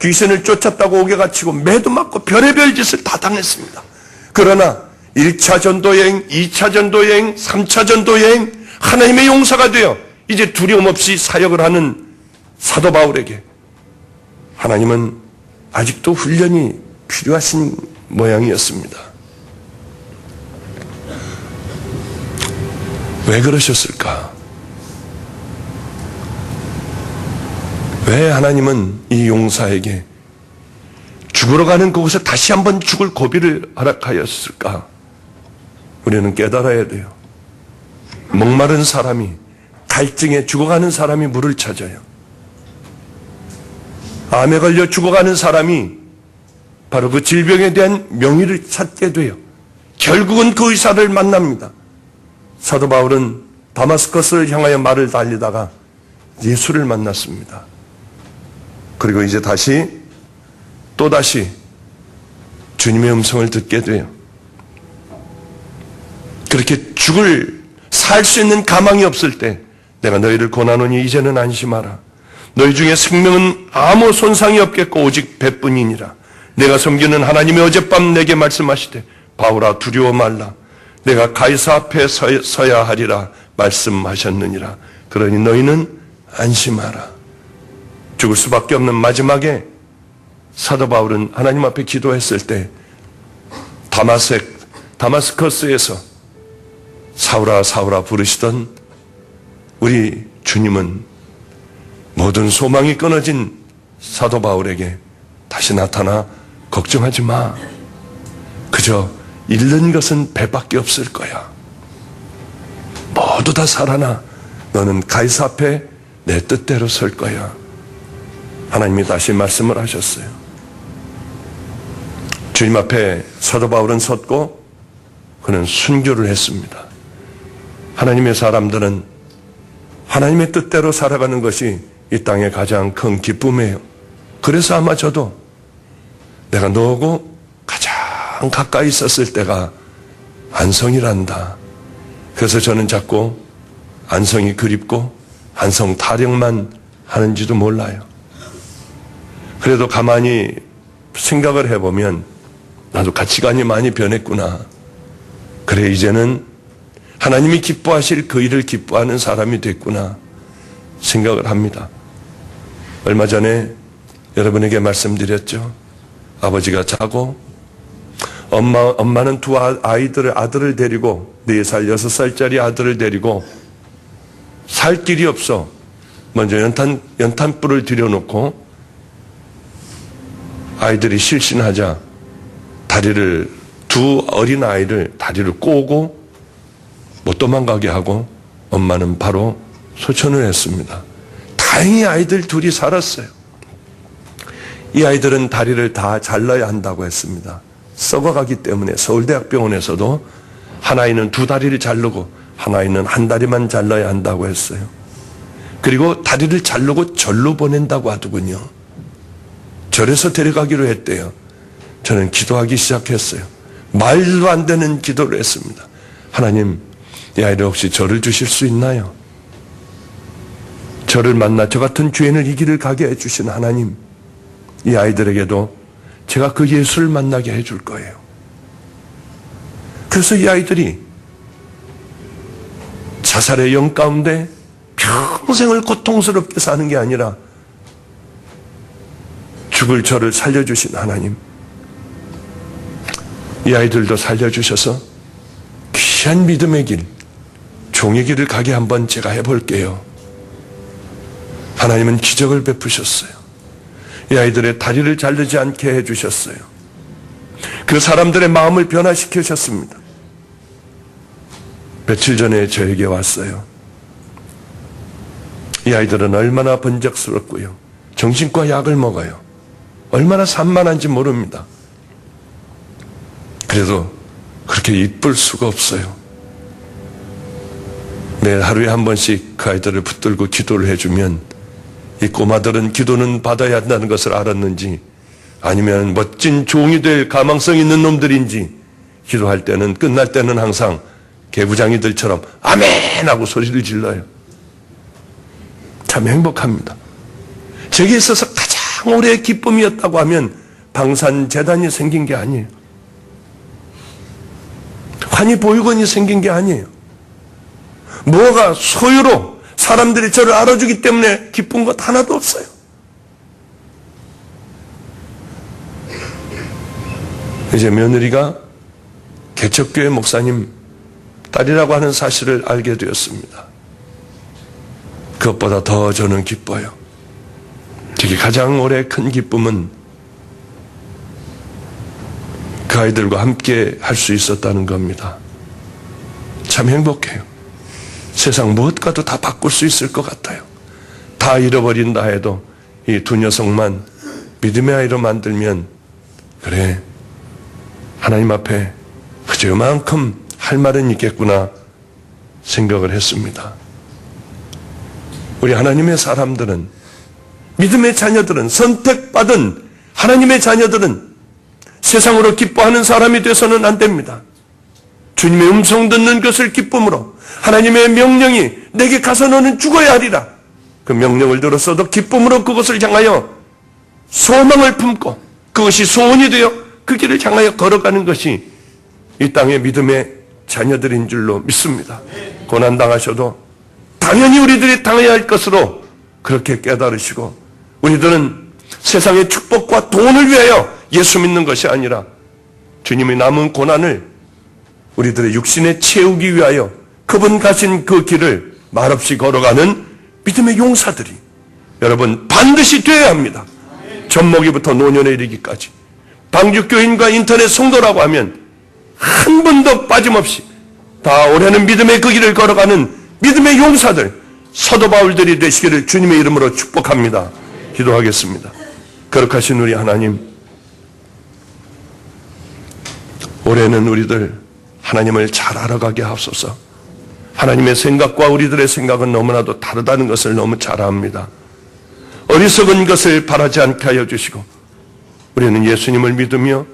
귀신을 쫓았다고 옥에 갇히고 매도 맞고 별의별 짓을 다 당했습니다. 그러나 1차 전도여행, 2차 전도여행, 3차 전도여행, 하나님의 용사가 되어 이제 두려움 없이 사역을 하는 사도 바울에게 하나님은 아직도 훈련이 필요하신 모양이었습니다. 왜 그러셨을까? 왜 하나님은 이 용사에게 죽으러 가는 그곳에 다시 한번 죽을 고비를 허락하였을까? 우리는 깨달아야 돼요. 목마른 사람이, 갈증에 죽어가는 사람이 물을 찾아요. 암에 걸려 죽어가는 사람이 바로 그 질병에 대한 명의를 찾게 돼요. 결국은 그 의사를 만납니다. 사도 바울은 다마스커스를 향하여 말을 달리다가 예수를 만났습니다. 그리고 이제 또다시 주님의 음성을 듣게 돼요. 그렇게 살 수 있는 가망이 없을 때 내가 너희를 권하노니 이제는 안심하라. 너희 중에 생명은 아무 손상이 없겠고 오직 배뿐이니라. 내가 섬기는 하나님이 어젯밤 내게 말씀하시되 바울아 두려워 말라. 내가 가이사 앞에 서야 하리라 말씀하셨느니라. 그러니 너희는 안심하라. 죽을 수밖에 없는 마지막에 사도 바울은 하나님 앞에 기도했을 때 다마스커스에서 사울아 사울아 부르시던 우리 주님은 모든 소망이 끊어진 사도 바울에게 다시 나타나 걱정하지 마. 그저 잃는 것은 배밖에 없을 거야. 모두 다 살아나 너는 가이사 앞에 내 뜻대로 설 거야. 하나님이 다시 말씀을 하셨어요. 주님 앞에 사도 바울은 섰고 그는 순교를 했습니다. 하나님의 사람들은 하나님의 뜻대로 살아가는 것이 이 땅의 가장 큰 기쁨이에요. 그래서 아마 저도 내가 너하고 가장 가까이 있었을 때가 안성이란다. 그래서 저는 자꾸 안성이 그립고 안성 타령만 하는지도 몰라요. 그래도 가만히 생각을 해보면 나도 가치관이 많이 변했구나. 그래 이제는 하나님이 기뻐하실 그 일을 기뻐하는 사람이 됐구나 생각을 합니다. 얼마 전에 여러분에게 말씀드렸죠. 아버지가 자고 엄마는 두 아들을 데리고 4살, 6살짜리 아들을 데리고 살 길이 없어 먼저 연탄불을 들여놓고 아이들이 실신하자 두 어린 아이를 다리를 꼬고 못 도망가게 하고 엄마는 바로 소천을 했습니다. 다 다행히 아이들 둘이 살았어요. 이 아이들은 다리를 다 잘라야 한다고 했습니다. 썩어가기 때문에 서울대학병원에서도 한 아이는 두 다리를 자르고 한 아이는 한 다리만 잘라야 한다고 했어요. 그리고 다리를 자르고 절로 보낸다고 하더군요. 절에서 데려가기로 했대요. 저는 기도하기 시작했어요. 말도 안 되는 기도를 했습니다. 하나님, 이 아이를 혹시 저를 주실 수 있나요? 저를 만나 저 같은 죄인을 이 길을 가게 해주신 하나님, 이 아이들에게도 제가 그 예수를 만나게 해줄 거예요. 그래서 이 아이들이 자살의 영 가운데 평생을 고통스럽게 사는 게 아니라 죽을 저를 살려주신 하나님, 이 아이들도 살려주셔서 귀한 믿음의 길, 종의 길을 가게 한번 제가 해볼게요. 하나님은 기적을 베푸셨어요. 이 아이들의 다리를 자르지 않게 해주셨어요. 그 사람들의 마음을 변화시키셨습니다. 며칠 전에 저에게 왔어요. 이 아이들은 얼마나 번쩍스럽고요. 정신과 약을 먹어요. 얼마나 산만한지 모릅니다. 그래도 그렇게 이쁠 수가 없어요. 매일 하루에 한 번씩 그 아이들을 붙들고 기도를 해주면 이 꼬마들은 기도는 받아야 한다는 것을 알았는지 아니면 멋진 종이 될 가망성 있는 놈들인지 기도할 때는 끝날 때는 항상 개구장이들처럼 아멘 하고 소리를 질러요. 참 행복합니다. 제게 있어서 가장 오래의 기쁨이었다고 하면 방산재단이 생긴 게 아니에요. 환희보육원이 생긴 게 아니에요. 뭐가 소유로 사람들이 저를 알아주기 때문에 기쁜 것 하나도 없어요. 이제 며느리가 개척교회 목사님 딸이라고 하는 사실을 알게 되었습니다. 그것보다 더 저는 기뻐요. 특히 가장 오래 큰 기쁨은 그 아이들과 함께 할 수 있었다는 겁니다. 참 행복해요. 세상 무엇과도 다 바꿀 수 있을 것 같아요. 다 잃어버린다 해도 이 두 녀석만 믿음의 아이로 만들면 그래, 하나님 앞에 그저 요만큼 할 말은 있겠구나 생각을 했습니다. 우리 하나님의 사람들은, 믿음의 자녀들은, 선택받은 하나님의 자녀들은 세상으로 기뻐하는 사람이 돼서는 안 됩니다. 주님의 음성 듣는 것을 기쁨으로, 하나님의 명령이 내게 가서 너는 죽어야 하리라, 그 명령을 들었어도 기쁨으로 그것을 향하여 소망을 품고 그것이 소원이 되어 그 길을 향하여 걸어가는 것이 이 땅의 믿음의 자녀들인 줄로 믿습니다. 고난당하셔도 당연히 우리들이 당해야 할 것으로 그렇게 깨달으시고, 우리들은 세상의 축복과 돈을 위하여 예수 믿는 것이 아니라 주님의 남은 고난을 우리들의 육신에 채우기 위하여 그분 가신 그 길을 말없이 걸어가는 믿음의 용사들이 여러분 반드시 되어야 합니다. 젖먹이부터 노년에 이르기까지 방주교인과 인터넷 성도라고 하면 한 번도 빠짐없이 다 올해는 믿음의 그 길을 걸어가는 믿음의 용사들, 사도 바울들이 되시기를 주님의 이름으로 축복합니다. 기도하겠습니다. 거룩하신 우리 하나님, 올해는 우리들 하나님을 잘 알아가게 하옵소서. 하나님의 생각과 우리들의 생각은 너무나도 다르다는 것을 너무 잘 압니다. 어리석은 것을 바라지 않게 하여 주시고, 우리는 예수님을 믿으며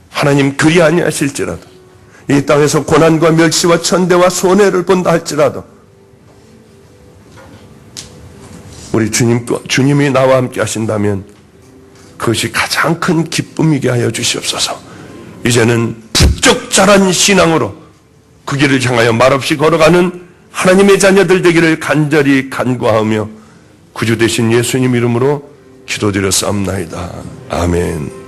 하나님 그리 아니하실지라도 이 땅에서 고난과 멸시와 천대와 손해를 본다 할지라도 우리 주님이 나와 함께 하신다면 그것이 가장 큰 기쁨이게 하여 주시옵소서. 이제는 부쩍 자란 신앙으로 그 길을 향하여 말없이 걸어가는 하나님의 자녀들 되기를 간절히 간구하며 구주 되신 예수님 이름으로 기도드렸사옵나이다. 아멘.